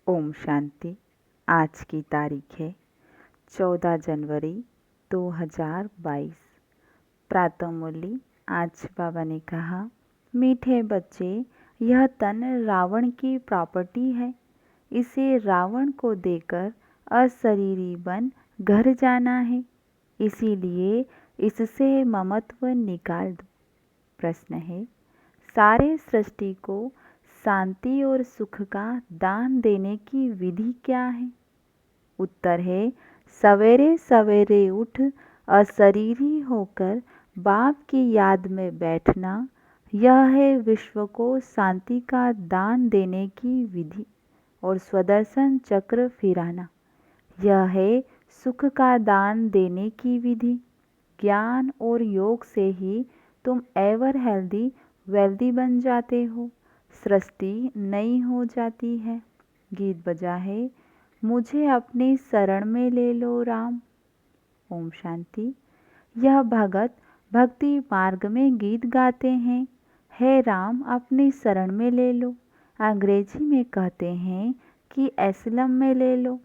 ओम शांति। आज की तारीख है 14 जनवरी 2022। प्रातः मुरली। आज बाबा ने कहा, मीठे बच्चे, यह तन रावण की प्रॉपर्टी है। इसे रावण को देकर अशरीरी बन घर जाना है, इसीलिए इससे ममत्व निकाल दो। प्रश्न है, सारे सृष्टि को शांति और सुख का दान देने की विधि क्या है? उत्तर है, सवेरे सवेरे उठ अशरीरी होकर बाप की याद में बैठना। यह है विश्व को शांति का दान देने की विधि। और स्वदर्शन चक्र फिराना, यह है सुख का दान देने की विधि। ज्ञान और योग से ही तुम एवर हेल्दी वेल्दी बन जाते हो, सृष्टि नई हो जाती है। गीत बजा है, मुझे अपनी शरण में ले लो राम। ओम शांति। यह भगत भक्ति मार्ग में गीत गाते हैं, हे राम अपनी शरण में ले लो। अंग्रेजी में कहते हैं कि एस्लम में ले लो।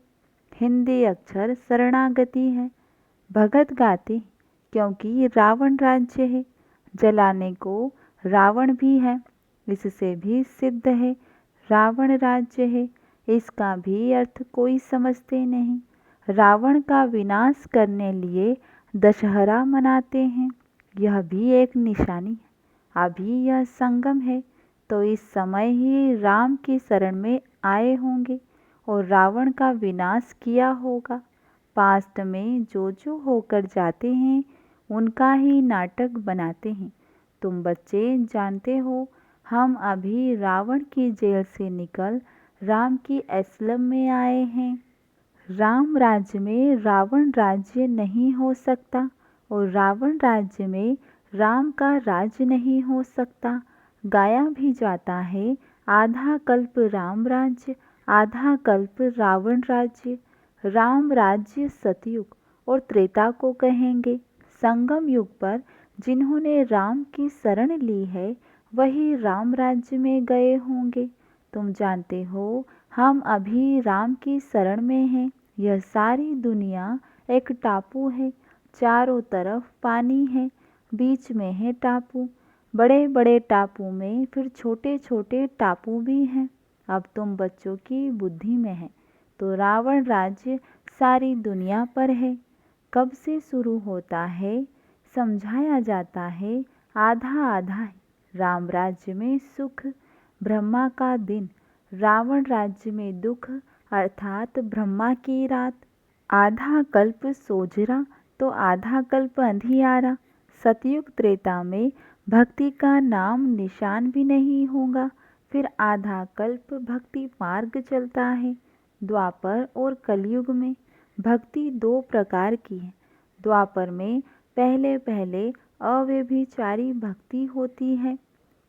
हिंदी अक्षर शरणागति है। भगत गाते क्योंकि रावण राज्य है, जलाने को रावण भी है। इससे भी सिद्ध है रावण राज्य है, इसका भी अर्थ कोई समझते नहीं। रावण का विनाश करने लिए दशहरा मनाते हैं, यह भी एक निशानी है। अभी यह संगम है, तो इस समय ही राम की शरण में आए होंगे और रावण का विनाश किया होगा। पास्ट में जो होकर जाते हैं उनका ही नाटक बनाते हैं। तुम बच्चे जानते हो, हम अभी रावण की जेल से निकल राम की एस्लम में आए हैं। राम राज्य में रावण राज्य नहीं हो सकता और रावण राज्य में राम का राज्य नहीं हो सकता। गाया भी जाता है, आधा कल्प राम राज्य, आधा कल्प रावण राज्य। राम राज्य सतयुग और त्रेता को कहेंगे। संगम युग पर जिन्होंने राम की शरण ली है वही राम राज्य में गए होंगे। तुम जानते हो, हम अभी राम की शरण में हैं। यह सारी दुनिया एक टापू है, चारों तरफ पानी है, बीच में है टापू। बड़े बड़े टापू में फिर छोटे छोटे टापू भी हैं। अब तुम बच्चों की बुद्धि में है, तो रावण राज्य सारी दुनिया पर है। कब से शुरू होता है? समझाया जाता है, आधा आधा है। राम राज्य में सुख, ब्रह्मा का दिन, रावण राज्य में दुख अर्थात ब्रह्मा की रात। आधा कल्प सोजरा तो आधा कल्प अंधियारा। सतयुग त्रेता में भक्ति का नाम निशान भी नहीं होगा। फिर आधा कल्प भक्ति मार्ग चलता है। द्वापर और कलयुग में भक्ति दो प्रकार की है। द्वापर में पहले पहले अव्यभिचारी भक्ति होती है,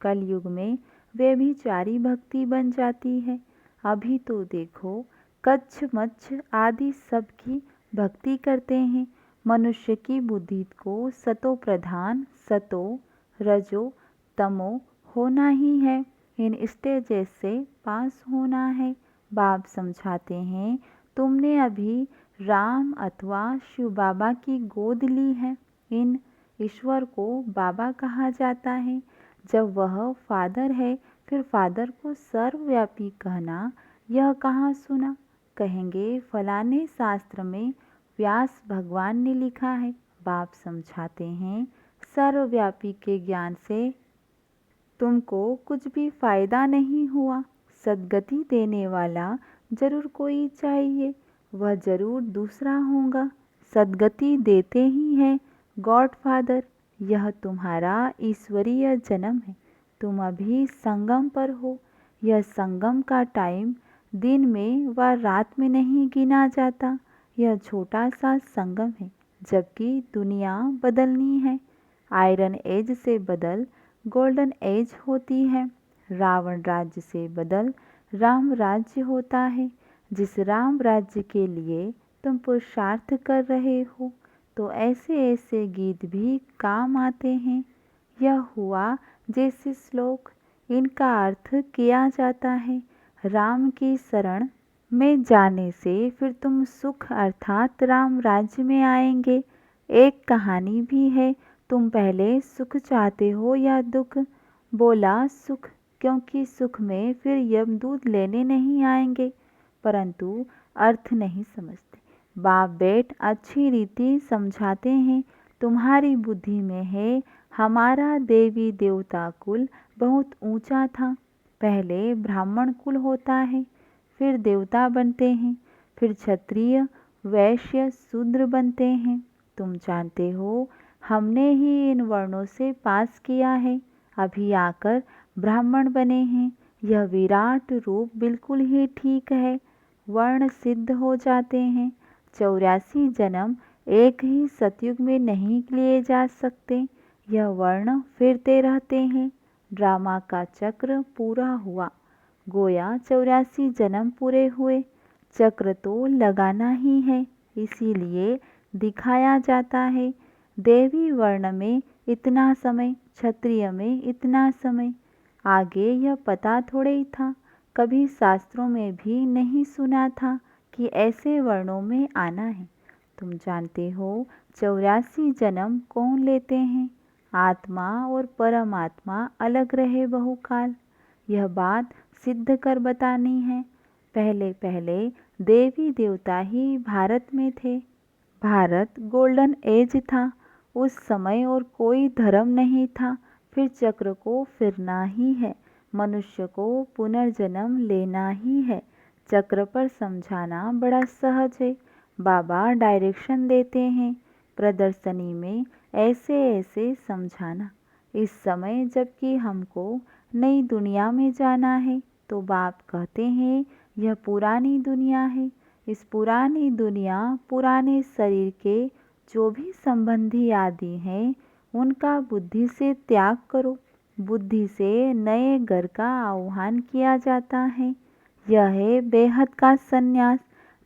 कलयुग में व्यभिचारी भक्ति बन जाती है। अभी तो देखो, कच्छ मच्छ आदि सब की भक्ति करते हैं। मनुष्य की बुद्धि को सतो प्रधान, सतो रजो तमो होना ही है। इन स्टेजेस से पास होना है। बाप समझाते हैं, तुमने अभी राम अथवा शिव बाबा की गोद ली है। इन ईश्वर को बाबा कहा जाता है। जब वह फादर है, फिर फादर को सर्वव्यापी कहना, यह कहाँ सुना? कहेंगे फलाने शास्त्र में व्यास भगवान ने लिखा है। बाप समझाते हैं, सर्वव्यापी के ज्ञान से तुमको कुछ भी फायदा नहीं हुआ। सद्गति देने वाला जरूर कोई चाहिए, वह जरूर दूसरा होगा। सद्गति देते ही हैं गॉड फादर। यह तुम्हारा ईश्वरीय जन्म है। तुम अभी संगम पर हो। यह संगम का टाइम दिन में व रात में नहीं गिना जाता। यह छोटा सा संगम है, जबकि दुनिया बदलनी है। आयरन एज से बदल गोल्डन एज होती है। रावण राज्य से बदल राम राज्य होता है। जिस राम राज्य के लिए तुम पुरुषार्थ कर रहे हो, तो ऐसे ऐसे गीत भी काम आते हैं। यह हुआ जैसे श्लोक, इनका अर्थ किया जाता है, राम की शरण में जाने से फिर तुम सुख अर्थात राम राज्य में आएंगे। एक कहानी भी है, तुम पहले सुख चाहते हो या दुख? बोला सुख, क्योंकि सुख में फिर यमदूत लेने नहीं आएंगे। परंतु अर्थ नहीं समझते। बाप बेट अच्छी रीति समझाते हैं, तुम्हारी बुद्धि में है। हमारा देवी देवता कुल बहुत ऊंचा था। पहले ब्राह्मण कुल होता है, फिर देवता बनते हैं, फिर क्षत्रिय वैश्य शूद्र बनते हैं। तुम जानते हो हमने ही इन वर्णों से पास किया है, अभी आकर ब्राह्मण बने हैं। यह विराट रूप बिल्कुल ही ठीक है। वर्ण सिद्ध हो जाते हैं। 84 जन्म एक ही सतयुग में नहीं लिए जा सकते। यह वर्ण फिरते रहते हैं। ड्रामा का चक्र पूरा हुआ, गोया 84 जन्म पूरे हुए। चक्र तो लगाना ही है, इसीलिए दिखाया जाता है। देवी वर्ण में इतना समय, क्षत्रिय में इतना समय। आगे यह पता थोड़े ही था, कभी शास्त्रों में भी नहीं सुना था कि ऐसे वर्णों में आना है। तुम जानते हो 84 जन्म कौन लेते हैं? आत्मा और परमात्मा अलग रहे बहुकाल। यह बात सिद्ध कर बतानी है। पहले पहले देवी देवता ही भारत में थे। भारत गोल्डन एज था उस समय, और कोई धर्म नहीं था। फिर चक्र को फिरना ही है, मनुष्य को पुनर्जन्म लेना ही है। चक्र पर समझाना बड़ा सहज है। बाबा डायरेक्शन देते हैं प्रदर्शनी में, ऐसे ऐसे समझाना। इस समय जबकि हमको नई दुनिया में जाना है, तो बाप कहते हैं यह पुरानी दुनिया है। इस पुरानी दुनिया, पुराने शरीर के जो भी संबंधी आदि हैं, उनका बुद्धि से त्याग करो। बुद्धि से नए घर का आह्वान किया जाता है। यह है बेहद का संन्यास।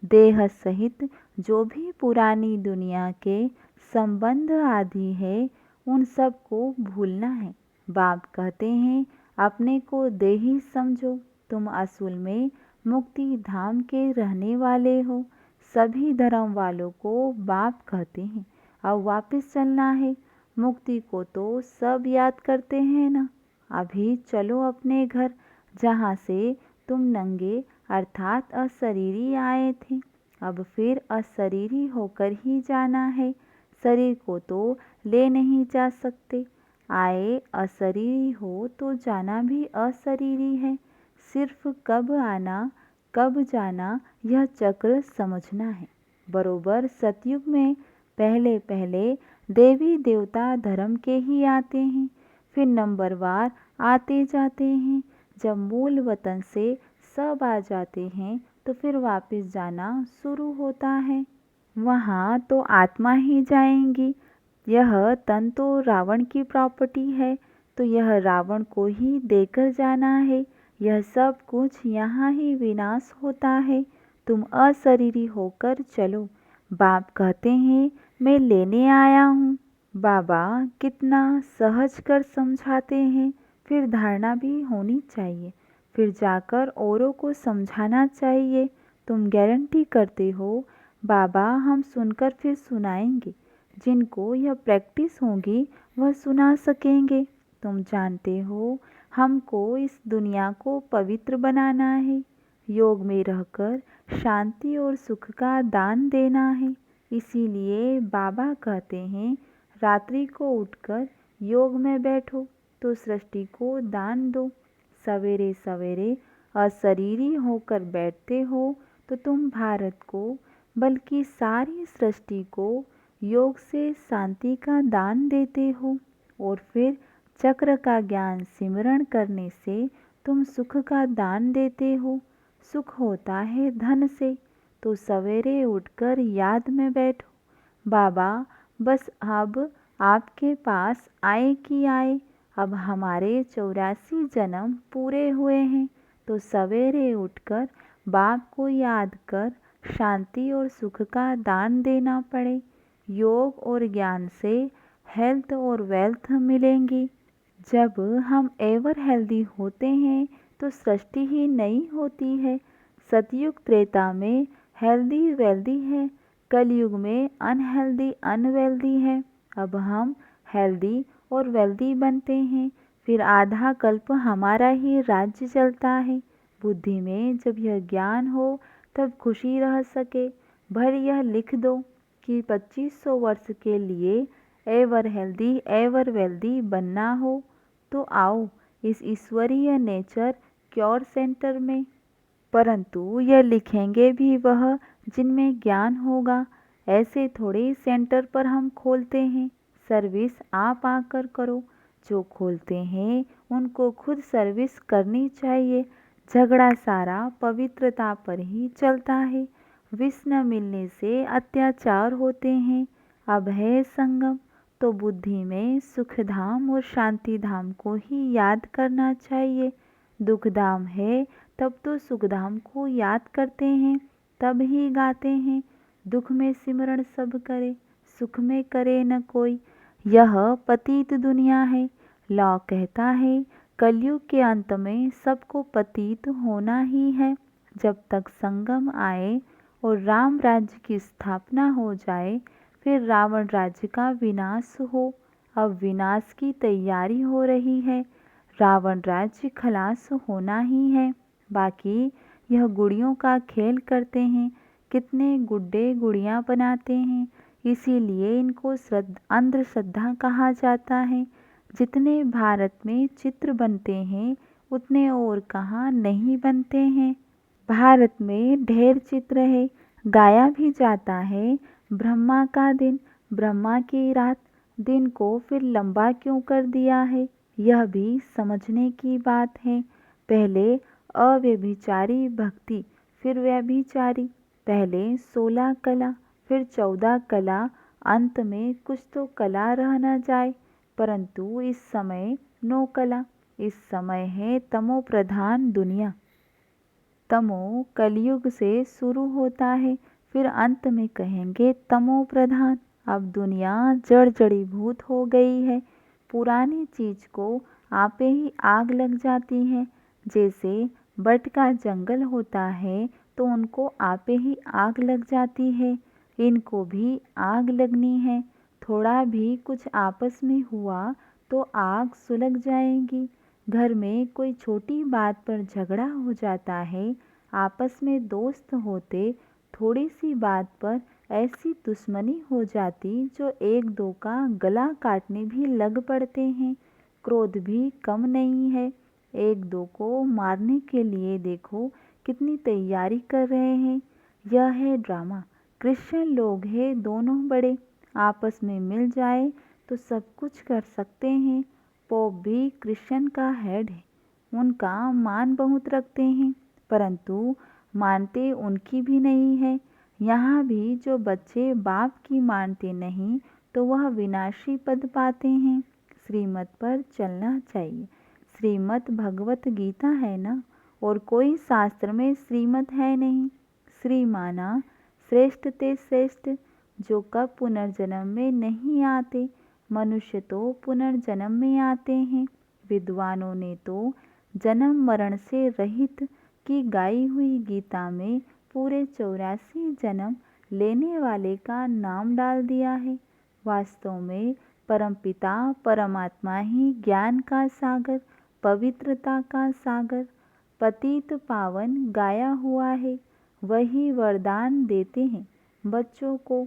देह सहित जो भी पुरानी दुनिया के संबंध आदि है, उन सब को भूलना है। बाप कहते हैं अपने को देही समझो, तुम असल में मुक्ति धाम के रहने वाले हो। सभी धर्म वालों को बाप कहते हैं अब वापस चलना है। मुक्ति को तो सब याद करते हैं ना। अभी चलो अपने घर, जहाँ से तुम नंगे अर्थात अशरीरी आए थे। अब फिर अशरीरी होकर ही जाना है। शरीर को तो ले नहीं जा सकते। आए अशरीरी हो तो जाना भी अशरीरी है। सिर्फ कब आना कब जाना यह चक्र समझना है। बरोबर सतयुग में पहले पहले देवी देवता धर्म के ही आते हैं, फिर नंबरवार आते जाते हैं। जब मूल वतन से सब आ जाते हैं तो फिर वापस जाना शुरू होता है। वहाँ तो आत्मा ही जाएंगी। यह तन तो रावण की प्रॉपर्टी है, तो यह रावण को ही देकर जाना है। यह सब कुछ यहाँ ही विनाश होता है। तुम अशरीरी होकर चलो। बाप कहते हैं मैं लेने आया हूँ। बाबा कितना सहज कर समझाते हैं। फिर धारणा भी होनी चाहिए, फिर जाकर औरों को समझाना चाहिए। तुम गारंटी करते हो बाबा हम सुनकर फिर सुनाएंगे। जिनको यह प्रैक्टिस होगी वह सुना सकेंगे। तुम जानते हो हमको इस दुनिया को पवित्र बनाना है। योग में रहकर शांति और सुख का दान देना है। इसीलिए बाबा कहते हैं रात्रि को उठकर योग में बैठो तो सृष्टि को दान दो। सवेरे सवेरे अशरीरी होकर बैठते हो तो तुम भारत को, बल्कि सारी सृष्टि को योग से शांति का दान देते हो। और फिर चक्र का ज्ञान सिमरण करने से तुम सुख का दान देते हो। सुख होता है धन से, तो सवेरे उठकर याद में बैठो बाबा बस अब आपके पास आए कि आए। अब हमारे 84 जन्म पूरे हुए हैं, तो सवेरे उठकर बाप को याद कर शांति और सुख का दान देना पड़े। योग और ज्ञान से हेल्थ और वेल्थ मिलेंगी। जब हम एवर हेल्दी होते हैं तो सृष्टि ही नई होती है। सतयुग त्रेता में हेल्दी वेल्दी है, कलयुग में अनहेल्दी अनवेल्दी है। अब हम हेल्दी और वेल्दी बनते हैं, फिर आधा कल्प हमारा ही राज्य चलता है। बुद्धि में जब यह ज्ञान हो तब खुशी रह सके। भर यह लिख दो कि 2500 वर्ष के लिए एवर हेल्दी एवर वेल्दी बनना हो तो आओ इस ईश्वरीय नेचर क्योर सेंटर में। परंतु यह लिखेंगे भी वह जिनमें ज्ञान होगा। ऐसे थोड़े सेंटर पर हम खोलते हैं, सर्विस आप आकर करो। जो खोलते हैं उनको खुद सर्विस करनी चाहिए। झगड़ा सारा पवित्रता पर ही चलता है। विष न मिलने से अत्याचार होते हैं। अब है संगम तो बुद्धि में सुख धाम और शांति धाम को ही याद करना चाहिए। दुख धाम है तब तो सुखधाम को याद करते हैं, तब ही गाते हैं। दुख में सिमरण सब करे, सुख में करे न कोई। यह पतित दुनिया है। लॉ कहता है कलयुग के अंत में सबको पतित होना ही है। जब तक संगम आए और राम राज्य की स्थापना हो जाए, फिर रावण राज्य का विनाश हो। अब विनाश की तैयारी हो रही है। रावण राज्य खलास होना ही है। बाकी यह गुड़ियों का खेल करते हैं। कितने गुड्डे गुड़ियाँ बनाते हैं, इसीलिए इनको अंधश्रद्धा कहा जाता है। जितने भारत में चित्र बनते हैं उतने और कहाँ नहीं बनते हैं। भारत में ढेर चित्र है। गाया भी जाता है ब्रह्मा का दिन, ब्रह्मा की रात। दिन को फिर लंबा क्यों कर दिया है, यह भी समझने की बात है। पहले अव्यभिचारी भक्ति, फिर व्यभिचारी। पहले 16 कला, फिर 14 कला। अंत में कुछ तो कला रह न जाए। परंतु इस समय नो कला। इस समय है तमो प्रधान दुनिया। तमो कलयुग से शुरू होता है, फिर अंत में कहेंगे तमो प्रधान। अब दुनिया जड़ जड़ीभूत हो गई है। पुरानी चीज को आपे ही आग लग जाती है। जैसे बट का जंगल होता है तो उनको आपे ही आग लग जाती है। इनको भी आग लगनी है। थोड़ा भी कुछ आपस में हुआ तो आग सुलग जाएगी। घर में कोई छोटी बात पर झगड़ा हो जाता है। आपस में दोस्त होते, थोड़ी सी बात पर ऐसी दुश्मनी हो जाती जो एक दो का गला काटने भी लग पड़ते हैं। क्रोध भी कम नहीं है। एक दो को मारने के लिए देखो कितनी तैयारी कर रहे हैं। यह है ड्रामा। क्रिश्चियन लोग हैं दोनों बड़े, आपस में मिल जाए तो सब कुछ कर सकते हैं। पोप भी क्रिश्चियन का हेड है। उनका मान बहुत रखते हैं, परंतु मानते उनकी भी नहीं है। यहाँ भी जो बच्चे बाप की मानते नहीं तो वह विनाशी पद पाते हैं। श्रीमत पर चलना चाहिए। श्रीमत भगवत गीता है ना, और कोई शास्त्र में श्रीमत है नहीं। श्री माना श्रेष्ठ ते श्रेष्ठ, जो कब पुनर्जन्म में नहीं आते। मनुष्य तो पुनर्जन्म में आते हैं। विद्वानों ने तो जन्म मरण से रहित की गाई हुई गीता में पूरे 84 जन्म लेने वाले का नाम डाल दिया है। वास्तव में परमपिता परमात्मा ही ज्ञान का सागर, पवित्रता का सागर, पतित पावन गाया हुआ है। वही वरदान देते हैं बच्चों को।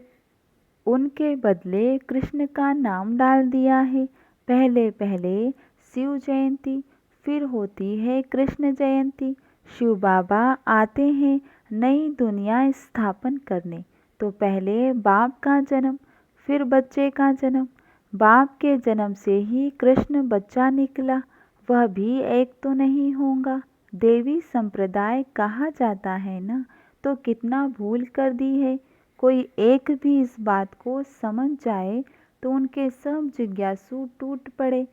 उनके बदले कृष्ण का नाम डाल दिया है। पहले पहले शिव जयंती, फिर होती है कृष्ण जयंती। शिव बाबा आते हैं नई दुनिया स्थापन करने। तो पहले बाप का जन्म, फिर बच्चे का जन्म। बाप के जन्म से ही कृष्ण बच्चा निकला, वह भी एक तो नहीं होगा। देवी संप्रदाय कहा जाता है ना, तो कितना भूल कर दी है। कोई एक भी इस बात को समझ जाए तो उनके सब जिज्ञासु टूट पड़े,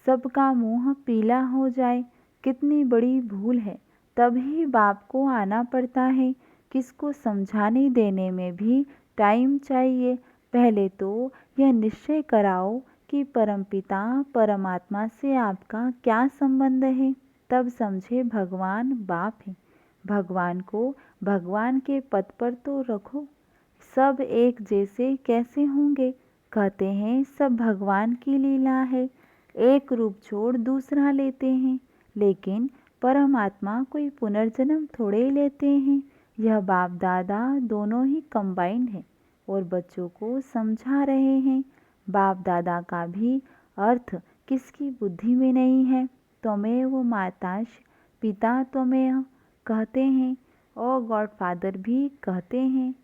सबका मुंह पीला हो जाए। कितनी बड़ी भूल है। तभी बाप को आना पड़ता है। किसको समझाने देने में भी टाइम चाहिए। पहले तो यह निश्चय कराओ कि परमपिता परमात्मा से आपका क्या संबंध है, तब समझे भगवान बाप है। भगवान को भगवान के पद पर तो रखो। सब एक जैसे कैसे होंगे? कहते हैं सब भगवान की लीला है, एक रूप छोड़ दूसरा लेते हैं। लेकिन परमात्मा कोई पुनर्जन्म थोड़े लेते हैं। यह बाप दादा दोनों ही कंबाइंड है और बच्चों को समझा रहे हैं। बाप दादा का भी अर्थ किसकी बुद्धि में नहीं है। त्वमेव माताश पिता त्वमेव कहते हैं और गॉडफादर भी कहते हैं,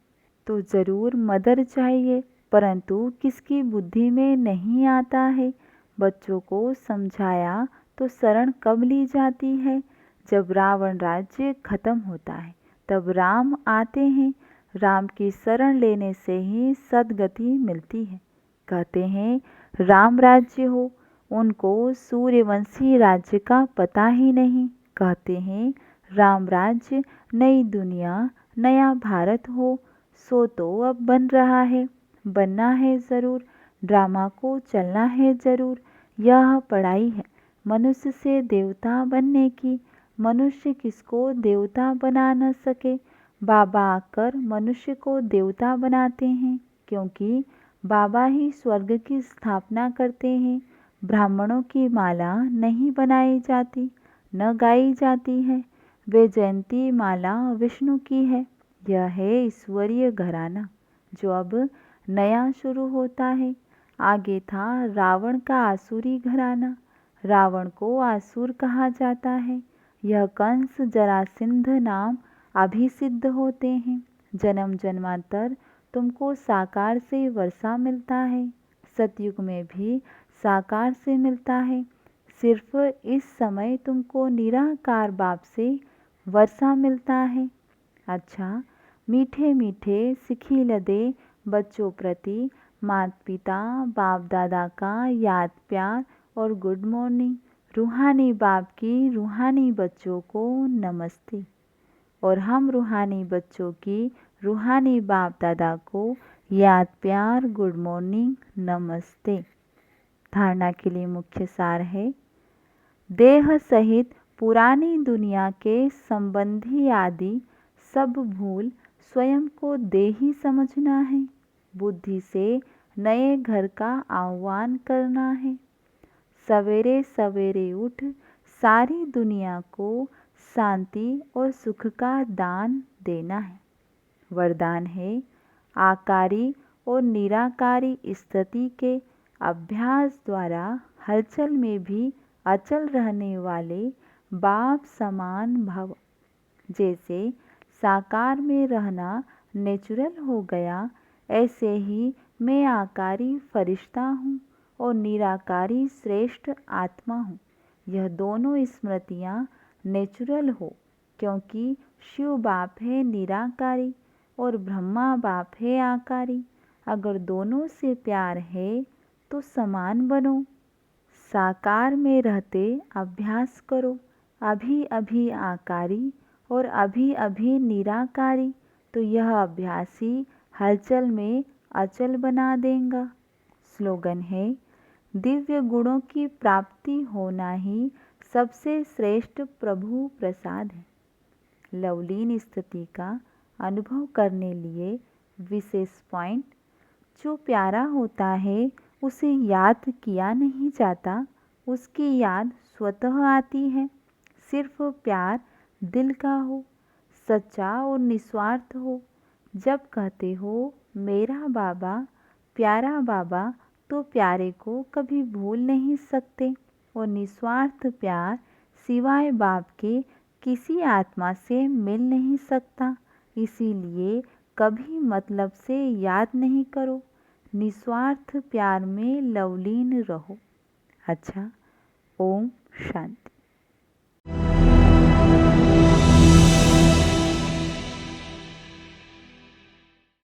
तो ज़रूर मदर चाहिए, परंतु किसकी बुद्धि में नहीं आता है। बच्चों को समझाया तो शरण कब ली जाती है? जब रावण राज्य खत्म होता है तब राम आते हैं। राम की शरण लेने से ही सद्गति मिलती है। कहते हैं राम राज्य हो, उनको सूर्यवंशी राज्य का पता ही नहीं। कहते हैं राम राज्य नई दुनिया नया भारत हो, सो तो अब बन रहा है, बनना है ज़रूर, ड्रामा को चलना है ज़रूर। यह पढ़ाई है मनुष्य से देवता बनने की। मनुष्य किसको देवता बना न सके। बाबा आकर मनुष्य को देवता बनाते हैं, क्योंकि बाबा ही स्वर्ग की स्थापना करते हैं। ब्राह्मणों की माला नहीं बनाई जाती, न गाई जाती है। वे जयंती माला विष्णु की है। यह है ईश्वरीय घराना जो अब नया शुरू होता है। आगे था रावण का आसुरी घराना। रावण को आसुर कहा जाता है। यह कंस जरासिंध नाम अभिसिद्ध होते हैं। जन्म जन्मांतर तुमको साकार से वर्षा मिलता है, सतयुग में भी साकार से मिलता है। सिर्फ इस समय तुमको निराकार बाप से वर्षा मिलता है। अच्छा, मीठे मीठे सिखी लदे बच्चों प्रति माता पिता बाप दादा का याद प्यार और गुड मॉर्निंग। रूहानी बाप की रूहानी बच्चों को नमस्ते, और हम रूहानी बच्चों की रूहानी बाप दादा को याद प्यार गुड मॉर्निंग नमस्ते। धारणा के लिए मुख्य सार है, देह सहित पुरानी दुनिया के संबंधी आदि सब भूल स्वयं को देही समझना है। बुद्धि से नए घर का आह्वान करना है। सवेरे सवेरे उठ सारी दुनिया को शांति और सुख का दान देना है। वरदान है, आकारी और निराकारी स्थिति के अभ्यास द्वारा हलचल में भी अचल रहने वाले बाप समान भव। जैसे साकार में रहना नेचुरल हो गया, ऐसे ही मैं आकारी फरिश्ता हूँ और निराकारी श्रेष्ठ आत्मा हूँ। यह दोनों स्मृतियाँ नेचुरल हो, क्योंकि शिव बाप है निराकारी और ब्रह्मा बाप है आकारी। अगर दोनों से प्यार है तो समान बनो। साकार में रहते अभ्यास करो, अभी अभी आकारी और अभी अभी निराकारी, तो यह अभ्यास ही हलचल में अचल बना देगा। स्लोगन है, दिव्य गुणों की प्राप्ति होना ही सबसे श्रेष्ठ प्रभु प्रसाद है। लवलीन स्थिति का अनुभव करने लिए विशेष पॉइंट, जो प्यारा होता है उसे याद किया नहीं जाता, उसकी याद स्वतः आती है। सिर्फ प्यार दिल का हो, सच्चा और निस्वार्थ हो। जब कहते हो मेरा बाबा, प्यारा बाबा, तो प्यारे को कभी भूल नहीं सकते। और निस्वार्थ प्यार सिवाय बाप के किसी आत्मा से मिल नहीं सकता। इसीलिए कभी मतलब से याद नहीं करो, निस्वार्थ प्यार में लवलीन रहो। अच्छा, ओम शांति।